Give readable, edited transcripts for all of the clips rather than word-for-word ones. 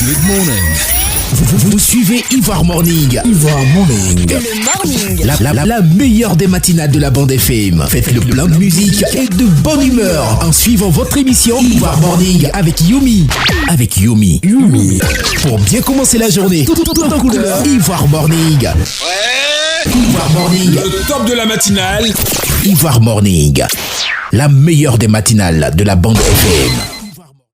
Good morning. Vous suivez Ivoire Morning. Ivoire Morning. Le morning. La meilleure des matinales de la bande FM. Faites le plein de musique et de bonne humeur en suivant votre émission Ivoire Morning avec Yumi. Yumi. Pour bien commencer la journée, tout en couleur. Ivoire Morning. Ivoire Morning. Le top de la matinale. Ivoire Morning. La meilleure des matinales de la bande FM.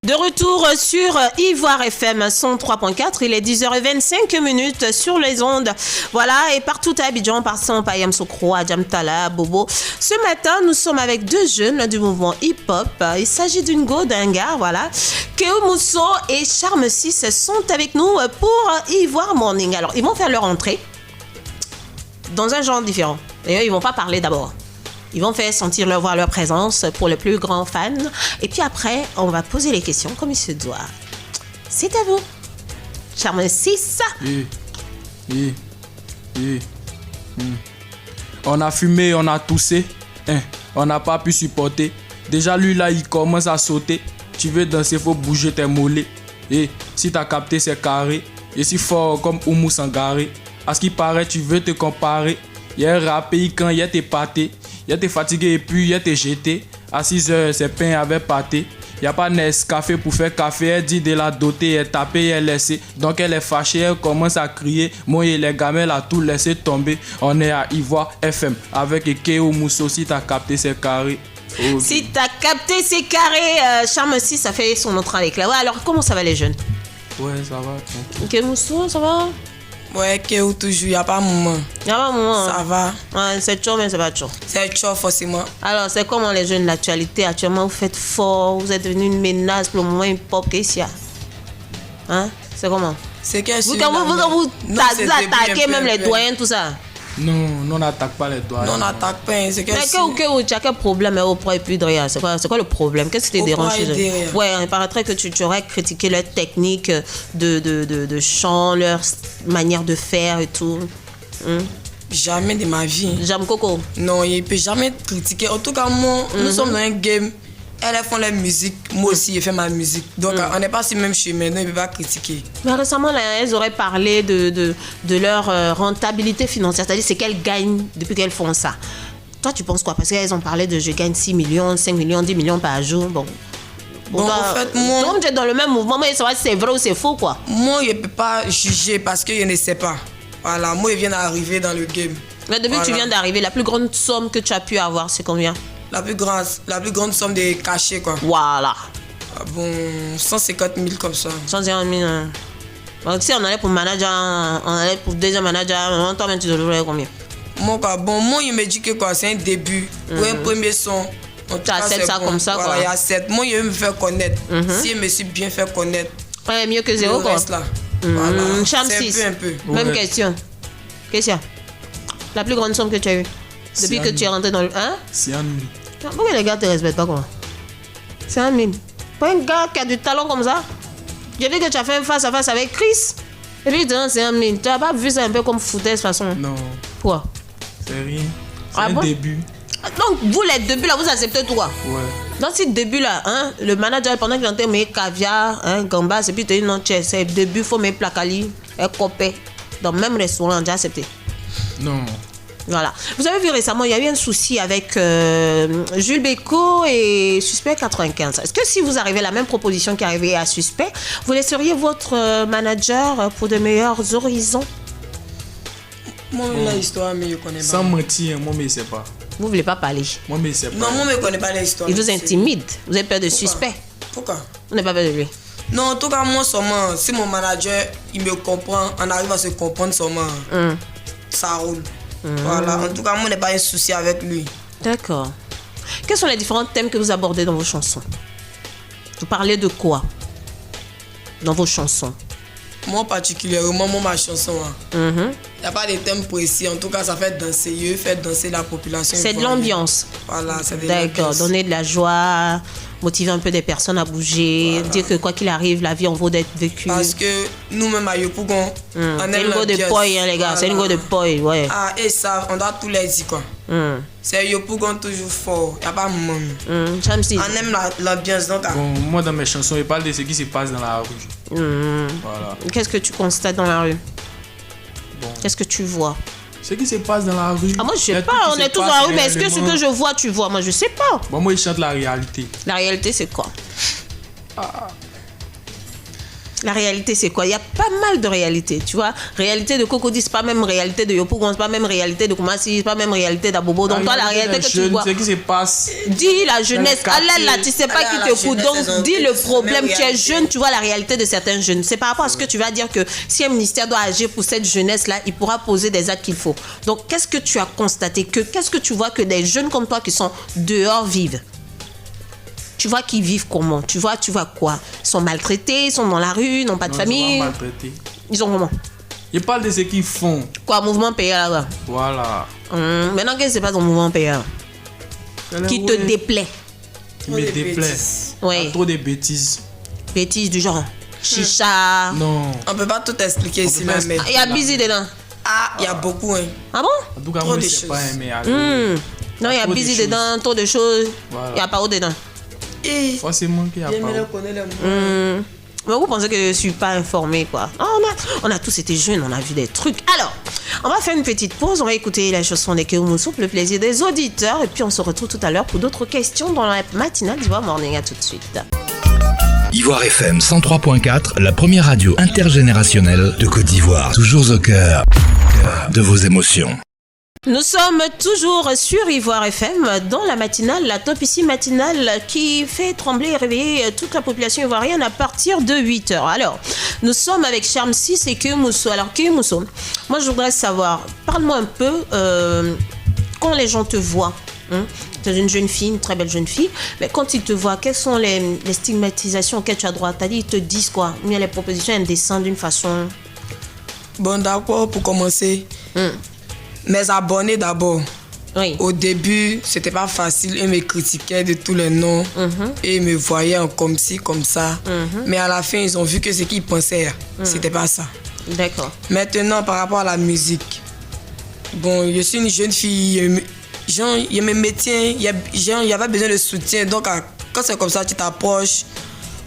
De retour sur Ivoire FM 103.4, il est 10h25 sur les ondes. Voilà, et partout à Abidjan, passant par Yamsoukro, Adjamtala, Bobo. Ce matin, nous sommes avec deux jeunes du mouvement hip-hop. Il s'agit d'Ungo, d'un gars, voilà. Keo Mousso et Charme 6 sont avec nous pour Ivoire Morning. Alors, ils vont faire leur entrée dans un genre différent. Et eux, ils vont pas parler d'abord. Ils vont faire sentir leur voix, leur présence pour les plus grands fans. Et puis après, on va poser les questions comme il se doit. C'est à vous. Charme 6. On a fumé, on a toussé. On n'a pas pu supporter. Déjà, lui, là, il commence à sauter. Tu veux danser, faut bouger tes mollets. Et si t'as capté, c'est carré. Et si fort comme Oumou Sangaré. À ce qui paraît, tu veux te comparer. Hier, rappé, quand hier, t'es pâté. Hier, t'es fatigué et puis hier, t'es jeté. À 6 heures, c'est pain avec pâté. Y'a pas Nescafé pour faire café. Elle dit de la doter, elle tapée, elle laissée. Donc elle est fâchée, elle commence à crier. Moi et les gamins, elle a tout laissé tomber. On est à Ivoire FM avec Keo Mousso. Si t'as capté, c'est carré. Okay. Si t'as capté, c'est carré. Charme 6, ça fait son entrée avec la. Ouais, alors comment ça va les jeunes? Ouais, ça va. Keo Mousso, ça va? Ouais, Keo toujours, y'a pas moment. Y'a pas moment. Ça va. Ouais, c'est chaud, mais c'est pas chaud. C'est chaud, forcément. Alors, c'est comment les jeunes de l'actualité? Actuellement, vous faites fort, vous êtes devenu une menace pour le moment hip-hop. Qu'est-ce qu'il y a? Hein? C'est comment? C'est qu'elle vous attaquez même les doyens, tout ça? Non, on n'attaque pas les doigts. Non, on n'attaque pas. C'est mais tu as quel problème auprès et puis derrière? C'est quoi le problème? Qu'est-ce qui te dérange chez eux? Ouais, il paraîtrait que tu aurais critiqué leur technique de chant, leur manière de faire et tout. Jamais de ma vie. Jamais Coco? Non, il ne peut jamais critiquer. En tout cas, moi, nous sommes dans un game. Elles font la musique, moi aussi, je fais ma musique. Donc, on n'est pas sur le même chemin, donc il ne peut pas critiquer. Mais récemment, là, elles auraient parlé de leur rentabilité financière, c'est-à-dire c'est qu'elles gagnent depuis qu'elles font ça. Toi, tu penses quoi? Parce qu'elles ont parlé de je gagne 6 millions, 5 millions, 10 millions par jour. Bon, en fait, moi... Comme tu es dans le même mouvement, mais savoir si c'est vrai ou c'est faux, quoi. Moi, je ne peux pas juger parce que je ne sais pas. Voilà, moi, je viens d'arriver dans le game. Mais depuis que tu viens d'arriver, la plus grande somme que tu as pu avoir, c'est combien? La plus grande somme de cachets, quoi. Voilà. Bon, 150 000 comme ça. 150 000. Donc, si on allait pour manager, on allait pour deuxième manager, toi-même, tu devrais combien? Moi, quoi. Bon, moi, il me dit que quoi, c'est un début. Pour un premier son. Tu acceptes ça bon. Comme ça, voilà, quoi. Il accepte. Moi, je veux me faire connaître. Si je me suis bien fait connaître. Ouais, mieux que zéro, quoi. Là. Voilà. Charme 6. Un peu. Même question. Question. La plus grande somme que tu as eue depuis que tu es rentré dans le... Hein? C'est un 1000. Pourquoi les gars te respectent pas, quoi? C'est un 1000. Pas un gars qui a du talent comme ça. J'ai vu que tu as fait face à face avec Chris. Et puis, c'est un 1000. Tu n'as pas vu ça un peu comme foutaise, de toute façon? Non. Quoi? C'est rien. C'est un début. Donc, vous, les débuts, là, vous acceptez tout, quoi? Ouais. Dans ces débuts-là, hein, le manager, pendant qu'il entend mes caviar, gambas, et puis il te dit non, c'est le début, il faut mes placali, et copé. Dans le même restaurant, j'ai accepté. Non. Voilà. Vous avez vu récemment, il y a eu un souci avec Jules Bécaud et Suspect 95. Est-ce que si vous arrivez à la même proposition qui est arrivée à Suspect, vous laisseriez votre manager pour de meilleurs horizons? Moi, l'histoire, mais je connais pas. Sans mentir, moi, je ne sais pas. Vous ne voulez pas parler? Moi, je ne sais pas. Non, moi, je ne connais pas l'histoire. Il vous intimide. Vous avez peur de Suspect? Pourquoi? Vous n'avez pas peur de lui? Non, en tout cas, moi, seulement, si mon manager, il me comprend, on arrive à se comprendre seulement, ça roule. Voilà, en tout cas, moi, je n'ai pas un souci avec lui. D'accord. Quels sont les différents thèmes que vous abordez dans vos chansons? Vous parlez de quoi dans vos chansons? Moi, particulièrement, ma chanson, il n'y a pas de thème précis. En tout cas, ça fait danser, fait danser la population. C'est de l'ambiance. Voilà, c'est de l'ambiance. D'accord, donner de la joie, motiver un peu des personnes à bouger, voilà. Dire que quoi qu'il arrive, la vie en vaut d'être vécue. Parce que nous-mêmes à Yopougon, on aime c'est une go de poi, hein, les gars, voilà. C'est une go de poi, ouais. Ah, et ça, on doit tous les dire, quoi. C'est Yopougon toujours fort. Il n'y a pas moment. Shamsi. On aime l'ambiance. Donc, Bon, moi, dans mes chansons, je parle de ce qui se passe dans la rue. Voilà. Qu'est-ce que tu constates dans la rue? Bon. Qu'est-ce que tu vois? Ce qui se passe dans la rue. Ah, moi, je il y a sais pas. tout qui On se est tous dans passe la rue, mais est-ce que ce réellement. que je vois, tu vois? Moi, je sais pas. Bon, moi, il chante la réalité. La réalité, c'est quoi? La réalité, c'est quoi? Il y a pas mal de réalités, tu vois. Réalité de Cocody, c'est pas même réalité de Yopougon, c'est pas même réalité de Koumassi, c'est pas même réalité d'Abobo. Donc, toi, la réalité que tu vois. Ce qui se passe. Dis la jeunesse. Dans le Allah, là, tu sais pas Allah, qui la t'écoute. jeunesse, Donc, dis le c'est problème. même Tu es réalité. jeune, tu vois la réalité de certains jeunes. C'est par rapport à ce que tu vas dire que si un ministère doit agir pour cette jeunesse-là, il pourra poser des actes qu'il faut. Donc, qu'est-ce que tu as constaté? Qu'est-ce que tu vois que des jeunes comme toi qui sont dehors vivent? Tu vois qu'ils vivent comment? Tu vois quoi? Ils sont maltraités, ils sont dans la rue, ils n'ont pas de Non, famille. ils sont pas maltraités. Ils ont comment? Je parle de ce qu'ils font. Quoi, mouvement PA là-bas? Voilà. Maintenant, qu'est-ce qui se passe dans le mouvement PA? Qui te Ouais. déplaît? Qui me Trop de déplaît. bêtises. Il y Oui. a trop de bêtises. Bêtises du genre. Chicha. Non. on ne peut pas tout expliquer ici, peut pas mais. Il y a Busy dedans. Ah, il y a beaucoup. Hein. Ah bon? En tout cas, Trop moi, de je sais choses. pas aimer. Non, il y a trop de Busy choses. dedans, trop de choses. Voilà. Il y a Pao dedans. Et Forcément qu'il y a j'aime pas. bien connaître les mots. Mais vous pensez que je suis pas informée, quoi? Ah, on a tous été jeunes, on a vu des trucs. Alors, on va faire une petite pause, on va écouter la chanson des Keoumoussou pour le plaisir des auditeurs. Et puis, on se retrouve tout à l'heure pour d'autres questions dans la matinale d'Ivoire Morning. À tout de suite. Ivoire FM 103.4, la première radio intergénérationnelle de Côte d'Ivoire. Toujours au cœur de vos émotions. Nous sommes toujours sur Ivoire FM dans la matinale, la top ici matinale qui fait trembler et réveiller toute la population ivoirienne à partir de 8h. Alors, nous sommes avec Charm 6 et Keoumoussou. Alors, Keoumoussou, moi je voudrais savoir, parle-moi un peu quand les gens te voient. Tu es une jeune fille, une très belle jeune fille, mais quand ils te voient, quelles sont les stigmatisations auxquelles tu as droit? T'as dit, ils te disent quoi? Mais les propositions, elles descendent d'une façon... Bon, d'accord, pour commencer. Mes abonnés d'abord. Oui. Au début, c'était pas facile. Ils me critiquaient de tous les noms. Et ils me voyaient en comme ci, comme ça. Mais à la fin, ils ont vu que ce qu'ils pensaient, c'était pas ça. D'accord. Maintenant, par rapport à la musique. Bon, je suis une jeune fille. Genre, il y a mes métiers. Il y avait besoin de soutien. Donc, quand c'est comme ça, tu t'approches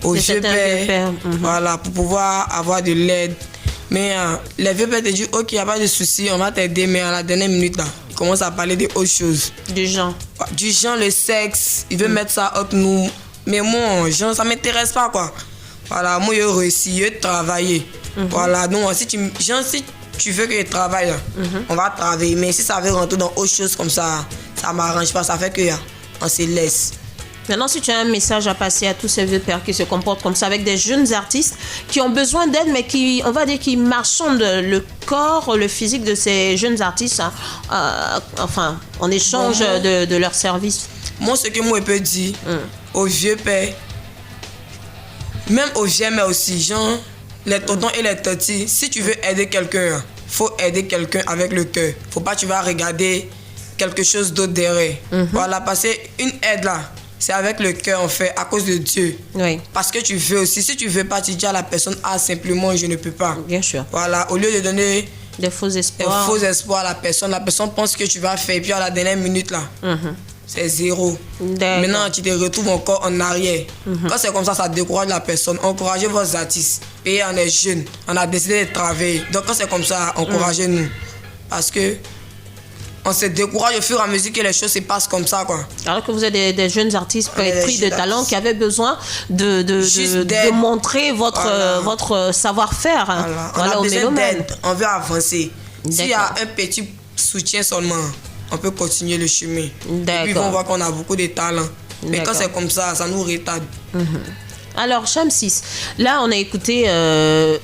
au De vieux certains vieux pères. père. Voilà, pour pouvoir avoir de l'aide. Mais les vieux pères te disent, ok, il n'y a pas de souci, on va t'aider. Mais à la dernière minute, là, ils commencent à parler d'autres choses. Du genre. Du genre, le sexe, ils veulent mettre ça entre nous. Mais moi, genre, ça ne m'intéresse pas, quoi. Voilà, moi, j'ai réussi, j'ai travaillé. Voilà, donc, si tu veux que je travaille, on va travailler. Mais si ça veut rentrer dans autre chose comme ça, ça ne m'arrange pas. Ça fait que on se laisse. Maintenant, si tu as un message à passer à tous ces vieux pères qui se comportent comme ça, avec des jeunes artistes qui ont besoin d'aide, mais qui, on va dire, qui marchandent le corps, le physique de ces jeunes artistes, enfin, en échange de leurs services. Moi, ce que moi, je peux dire aux vieux pères, même aux vieux mères aussi, genre, les tontons et les tantis, si tu veux aider quelqu'un, faut aider quelqu'un avec le cœur. Faut pas que tu vas regarder quelque chose d'autre derrière. Voilà, parce qu'une aide là, c'est avec le cœur en fait, à cause de Dieu. Oui. Parce que tu veux aussi. Si tu veux pas, tu dis à la personne, ah, simplement, je ne peux pas. Bien sûr. Voilà, au lieu de donner Des faux un espoirs. faux espoir à la personne pense que tu vas faire, et puis à la dernière minute là, c'est zéro. D'accord. Maintenant, tu te retrouves encore en arrière. Quand c'est comme ça décourage la personne. Encouragez vos artistes. Et on est jeunes, on a décidé de travailler. Donc quand c'est comme ça, encouragez-nous. Parce que on se décourage au fur et à mesure que les choses se passent comme ça, quoi. Alors que vous êtes des jeunes artistes On est des pris de jeunes talent artistes. qui avaient besoin Juste de d'aide. montrer Voilà. votre savoir-faire. Voilà. Voilà, On a aux besoin mélomènes. d'aide. On veut avancer. S'il y a D'accord. un petit soutien seulement, on peut continuer le chemin. Et puis ils D'accord. vont voir qu'on a beaucoup de talent. Mais quand D'accord. c'est comme ça nous retarde. Alors, Cham 6, là, on a écouté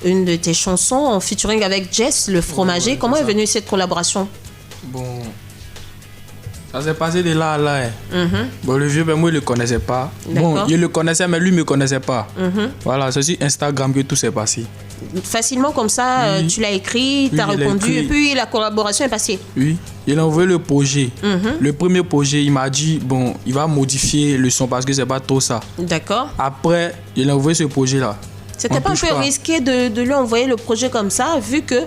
une de tes chansons en featuring avec Jess, le fromager. Comment est venue cette collaboration? Bon, ça s'est passé de là à là. Bon, le vieux, ben, moi, je ne le connaissais pas. Bon, D'accord. je le connaissais, mais lui ne me connaissait pas. Voilà, c'est sur Instagram que tout s'est passé. Facilement comme ça, Oui. tu l'as écrit, tu as Oui, il a répondu, écrit. et puis la collaboration est passée. Oui, il a envoyé le projet. Le premier projet, il m'a dit, bon, il va modifier le son parce que c'est pas trop ça. D'accord. Après, il a envoyé ce projet-là. C'était pas un peu risqué de lui envoyer le projet comme ça, vu que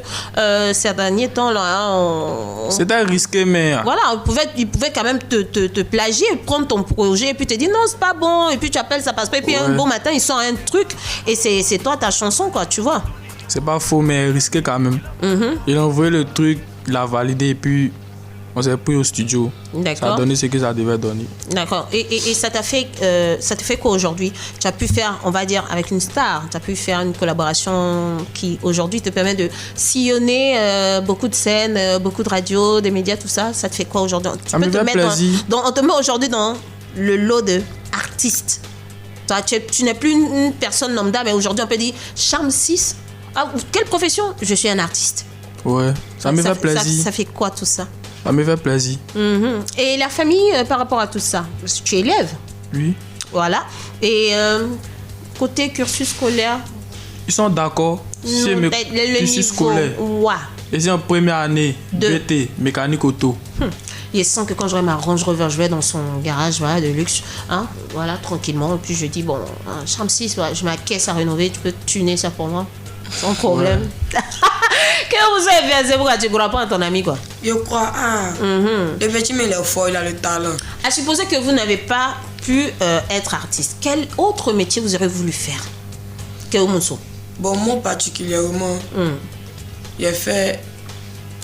ces derniers temps là, C'était risqué, mais voilà, il pouvait quand même te plagier, prendre ton projet et puis te dire non, c'est pas bon, et puis tu appelles, ça passe pas, et puis un beau matin il sort un truc et c'est toi ta chanson, quoi, tu vois. C'est pas faux, mais risqué quand même. Il a envoyé le truc, il a validé et puis on s'est pris au studio. D'accord. Ça a donné ce que ça devait donner. D'accord. Et ça t'a fait quoi aujourd'hui? Tu as pu faire, on va dire, avec une star, tu as pu faire une collaboration qui aujourd'hui te permet de sillonner beaucoup de scènes, beaucoup de radios, des médias, tout ça. Ça te fait quoi aujourd'hui? Ça me fait plaisir. On te met aujourd'hui dans le lot de artistes. Tu n'es plus une personne lambda, mais aujourd'hui on peut dire Charme 6. Ah, quelle profession? Je suis un artiste. Ouais, ça me fait plaisir. Ça fait quoi tout ça? Ça me fait plaisir. Et la famille, par rapport à tout ça, tu es élève? Oui. Voilà. Et côté cursus scolaire? Ils sont d'accord. C'est mes cursus scolaires. Ouais. Et c'est en première année, BT, mécanique auto. Il sent que quand j'aurai ma Range Rover, je vais dans son garage, voilà, de luxe, hein, voilà, tranquillement. Et puis je dis, bon, Charme 6, voilà, je ma caisse à rénover, tu peux tuner ça pour moi? Sans problème. Ouais. Que vous avez fait, c'est pourquoi tu ne crois pas à ton ami, quoi? Je crois, le petit, mais il est fort, il a le talent. À supposer que vous n'avez pas pu être artiste, quel autre métier vous aurez voulu faire? Bon, moi particulièrement, j'ai fait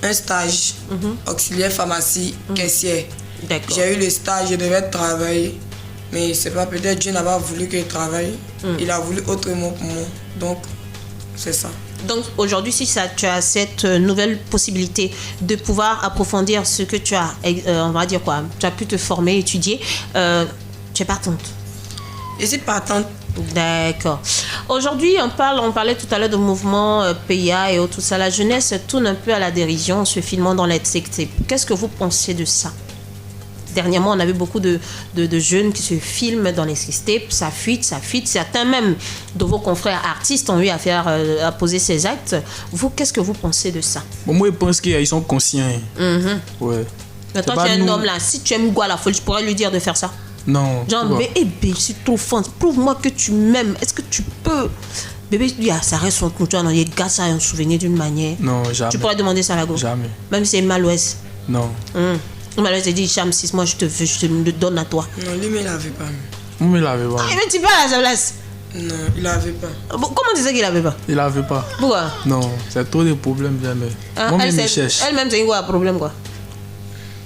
un stage auxiliaire pharmacie caissière. D'accord. J'ai eu le stage, je devais travailler. Mais c'est pas peut-être Dieu n'a pas voulu que je travaille. Il a voulu autrement pour moi. Donc, c'est ça. Donc aujourd'hui, si tu as cette nouvelle possibilité de pouvoir approfondir ce que tu as, on va dire quoi, tu as pu te former, étudier, tu es partante? Je suis partante. D'accord. Aujourd'hui, on parlait tout à l'heure de mouvement PIA et tout ça. La jeunesse tourne un peu à la dérision en se filmant dans les sectes. Qu'est-ce que vous pensez de ça? Dernièrement, on a vu beaucoup de jeunes qui se filment dans les sextapes, ça fuite. Certains même de vos confrères artistes ont eu à poser ces actes. Vous, qu'est-ce que vous pensez de ça? Bon, moi, je pense qu'ils sont conscients. Ouais. Mais toi, tu es un homme là. Si tu aimes quoi la folie, je pourrais lui dire de faire ça. Non. Genre, bébé, je suis trop fan. Prouve-moi que tu m'aimes. Est-ce que tu peux? Bébé, ça reste son coup. Il garde ça un souvenir d'une manière. Non, jamais. Tu pourrais demander ça à la go? Jamais. Même si c'est Malouès. Non. Malouès te dit, Charme 6, moi je te veux, je te le donne à toi. Non, lui, mais il l'avait pas. Moi, il l'avait pas. Ah, mais tu parles à sa place? Non, il l'avait pas. Comment tu sais qu'il l'avait pas? Il l'avait pas. Pourquoi? Non, c'est trop de problèmes, jamais. Moi-même, je cherche. Elle-même, c'est un problème, quoi.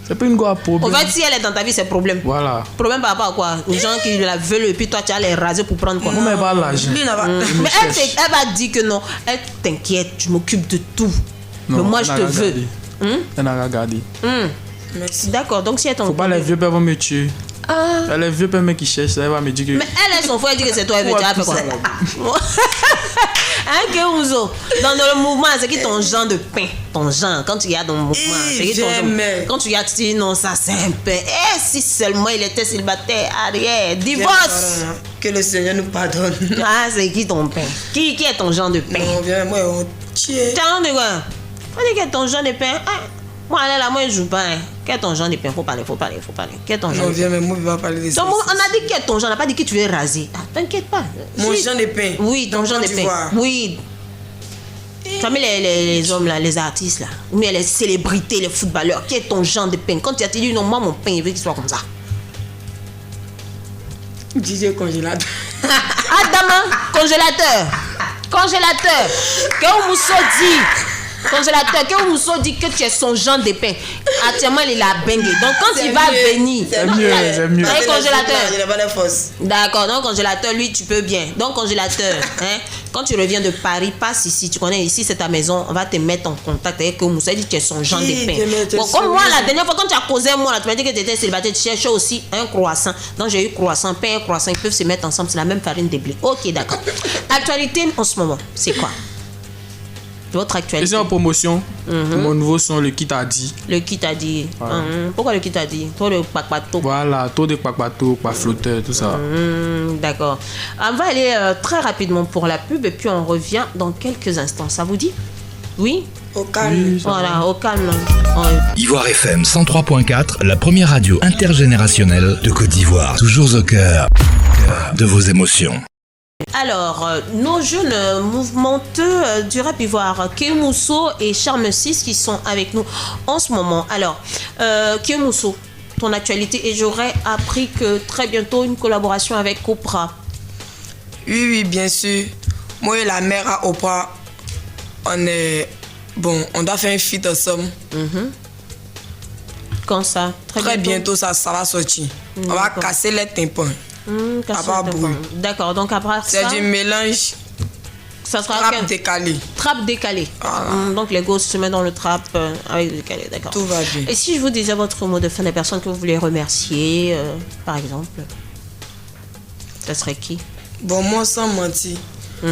C'est pas une grosse problème. En fait, si elle est dans ta vie, c'est problème. Voilà. Problème par rapport à quoi? Aux gens qui la veulent et puis toi, tu as les raser pour prendre quoi? Moi, mais pas l'argent. Lui, il n'a pas. Mais elle va dire que non. Elle t'inquiète, je m'occupe de tout. Non, mais moi, je te veux. Elle n'a pas gardé. Merci. D'accord, donc si elle t'en faut pas les vieux pères vont me tuer. Ah. Les vieux pères qui cherchent, elle va me dire que. Mais elle son frère dit que c'est toi, elle veut dire quoi? Hein, Kéouzo, dans le mouvement, c'est qui ton genre de pain? Ton genre, quand tu y as dans le mouvement, c'est qui ton genre? Quand tu y as, tu dis non, ça c'est un pain. Eh, si seulement il était célibataire, arrière, divorce. Que le Seigneur nous pardonne. Ah, c'est qui ton pain? Qui est ton genre de pain? Non, viens, moi, on tient. T'as honte de quoi? On dit que ton genre de pain. Moi, là, moi, je joue pas. Quel est ton genre de pain? Faut parler. Quel est ton genre? Non, viens, mais moi, je vais pas parler de ça. Donc, on a dit quel est ton genre, on n'a pas dit que tu veux raser. Ah, t'inquiète pas. Mon genre de pain. Oui, ton genre de pain. Oui. Tu as mis les hommes là, les artistes là, mais les célébrités, les footballeurs, quel est ton genre de pain? Quand tu as dit non, moi, mon pain, il veut qu'il soit comme ça. DJ congélateur. Adama, congélateur. Que Mousso dit. Congélateur, que Mousso dit que tu es son genre de pain. Actuellement, il a bangé. Donc, quand il va venir. C'est mieux. Un congélateur. Il n'a pas de force. D'accord, donc congélateur, lui, tu peux bien. Donc, congélateur, hein, quand tu reviens de Paris, passe ici. Tu connais ici, c'est ta maison. On va te mettre en contact avec Moussa. Il dit que tu es son genre de pain. Bon, comme moi, la dernière fois, quand tu as causé moi, là, tu m'as dit que tu étais célibataire. Tu cherchais aussi un croissant. Donc, j'ai eu croissant, pain et croissant. Ils peuvent se mettre ensemble. C'est la même farine de blé. Ok, d'accord. Actualité en ce moment, c'est quoi? Votre actualité. C'est en promotion. Mon nouveau son, le Kit a dit. Le Kit a dit. Voilà. Pourquoi le Kit a dit? Toi, le Pakpato. Voilà, taux de Pakpato, pas flotteur, tout ça. D'accord. On va aller très rapidement pour la pub et puis on revient dans quelques instants. Ça vous dit? Oui? Au calme. Oui, voilà, au calme. Ivoire FM 103.4, la première radio intergénérationnelle de Côte d'Ivoire. Toujours au cœur de vos émotions. Alors, nos jeunes mouvementeux du rap ivoire, Keumousso et Charme 6 qui sont avec nous en ce moment. Alors, Keumousso, ton actualité, et j'aurais appris que très bientôt une collaboration avec Oprah. Oui, bien sûr. Moi et la mère à Oprah, on doit faire un feat ensemble. Quand ça? Très bientôt, ça va sortir. On va casser les tympans. D'accord, donc après ça... C'est du mélange. Ça sera trap décalé. Trap décalé. Voilà. Donc les gosses se mettent dans le trap avec le décalé, d'accord. Tout va bien. Et si je vous disais votre mot de fin, des personnes que vous voulez remercier, par exemple, ça serait qui? Bon, moi, sans mentir,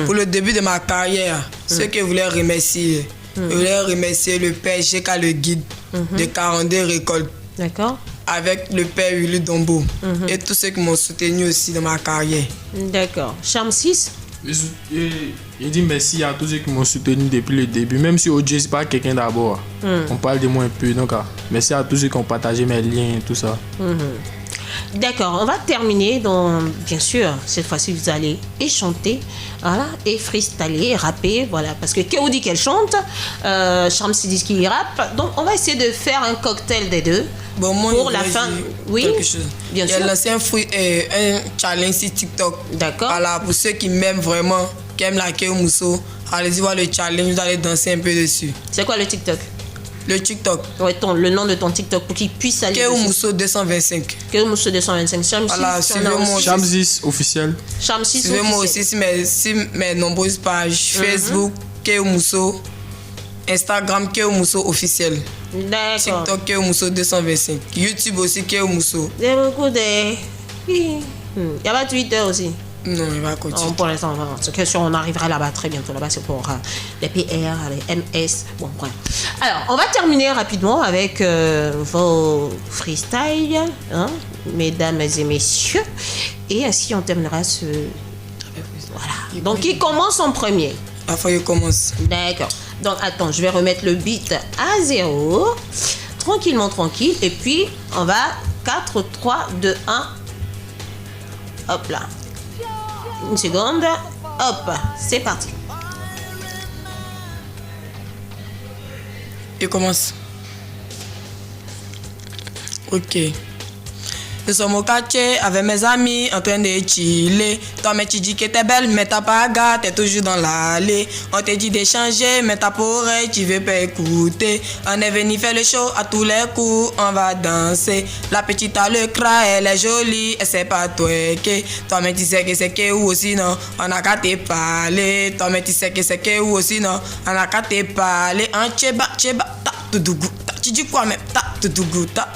pour le début de ma carrière, ceux que je voulais remercier, je voulais remercier le père Jeka, le guide de 42 récoltes. D'accord. Avec le père Willy Dombo et tous ceux qui m'ont soutenu aussi dans ma carrière. D'accord. Charme 6? Je dis merci à tous ceux qui m'ont soutenu depuis le début. Même si OJ, c'est pas quelqu'un d'abord. On parle de moi un peu. Donc, merci à tous ceux qui ont partagé mes liens et tout ça. D'accord, on va terminer. Donc, bien sûr, cette fois-ci, vous allez et chanter, voilà, et freestyler, et rapper, voilà, parce que Kéo dit qu'elle chante, Charme dit qu'il rappe. Donc, on va essayer de faire un cocktail des deux. Bon, moi, pour la fin. Oui, bien sûr. Il a lancé un challenge sur TikTok. D'accord. Voilà, pour ceux qui m'aiment vraiment, qui aiment la Keumousso, allez-y voir le challenge, vous allez danser un peu dessus. C'est quoi le TikTok? Le TikTok. Ouais, le nom de ton TikTok pour qu'ils puissent aller. Keumousso 225. Keumousso 225. Charme 6. Voilà, suivez-moi. Charme 6 officiel. Charme 6 suivez-moi aussi sur mes nombreuses pages. Facebook, Keumousso. Instagram, Keumousso officiel. D'accord. TikTok, Keumousso 225. YouTube aussi, Keumousso. Il y a beaucoup de... Il y a pas Twitter aussi. Non, il va continuer. Pour l'instant, c'est question, on arrivera là-bas très bientôt. Là-bas, c'est pour les PR, les MS. Bon, bref. Alors, on va terminer rapidement avec vos freestyles, hein, mesdames et messieurs. Et ainsi, on terminera ce... Voilà. Donc, qui commence en premier? La fois, il commence. D'accord. Donc, attends, je vais remettre le beat à 0. Tranquillement, tranquille. Et puis, on va 4, 3, 2, 1. Hop là. Une seconde. Hop, c'est parti. Il commence. Ok. Nous sommes au quartier avec mes amis en train de chiller. Toi, mais tu dis que t'es belle, mais t'as pas gâte, t'es toujours dans l'allée. On te dit d'échanger, mais t'as pas oreille, tu veux pas écouter. On est venu faire le show à tous les coups, on va danser. La petite a le cra, elle est jolie, elle sait pas twerker. Toi, mais tu sais que c'est que ou aussi non, on a qu'à te parler. Toi, mais tu sais que c'est que ou aussi non, on a qu'à te parler. En tcheba, ta, toudougou, ta. Tu dis quoi même, ta, toudougou, ta.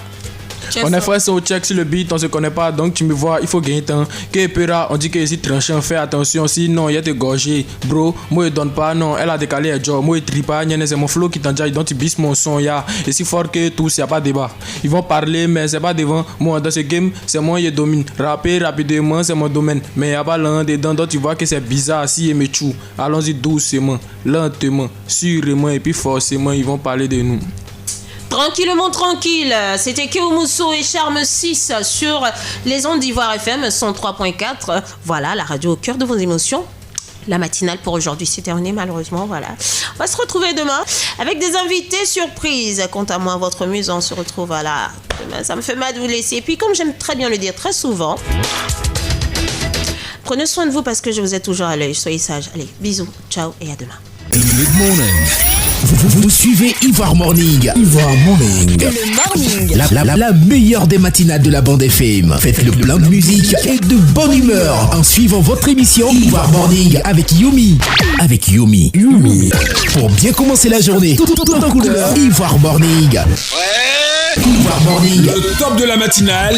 On est frères, on check sur le beat, on se connaît pas, donc tu me vois, il faut gagner temps. Que pera, on dit que ici tranchant, fais attention, sinon il y a te gorgé. Bro, moi je donne pas, non, elle a décalé un job, moi je tripe pas, c'est mon flow qui t'enjaille, donc tu bisses mon son, ya. Et si fort que tous, y a pas de débat. Ils vont parler, mais c'est pas devant. Moi dans ce game, c'est moi qui domine. Rapper rapidement, c'est mon domaine. Mais y a pas l'un dedans, donc tu vois que c'est bizarre si et me chou. Allons-y doucement, lentement, sûrement, et puis forcément, ils vont parler de nous. Tranquillement tranquille, c'était Keumousso et Charme 6 sur les ondes d'Ivoire FM 103.4. Voilà, la radio au cœur de vos émotions. La matinale pour aujourd'hui, c'est terminé malheureusement, voilà. On va se retrouver demain avec des invités surprises. Quant à moi, votre muse, on se retrouve, voilà. Demain, ça me fait mal de vous laisser. Et puis, comme j'aime très bien le dire très souvent, prenez soin de vous parce que je vous ai toujours à l'œil. Soyez sages. Allez, bisous, ciao et à demain. Good morning. Vous suivez Ivoire Morning. Ivoire Morning. Le morning. La meilleure des matinales de la bande FM. Faites le plein de musique et de bonne humeur en suivant votre émission Ivoire Morning avec Yumi. Avec Yumi. Pour bien commencer la journée, tout en couleur. Ivoire Morning. Ouais. Ivoire Morning. Le top de la matinale.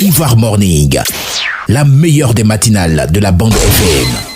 Ivoire Morning. La meilleure des matinales de la bande FM.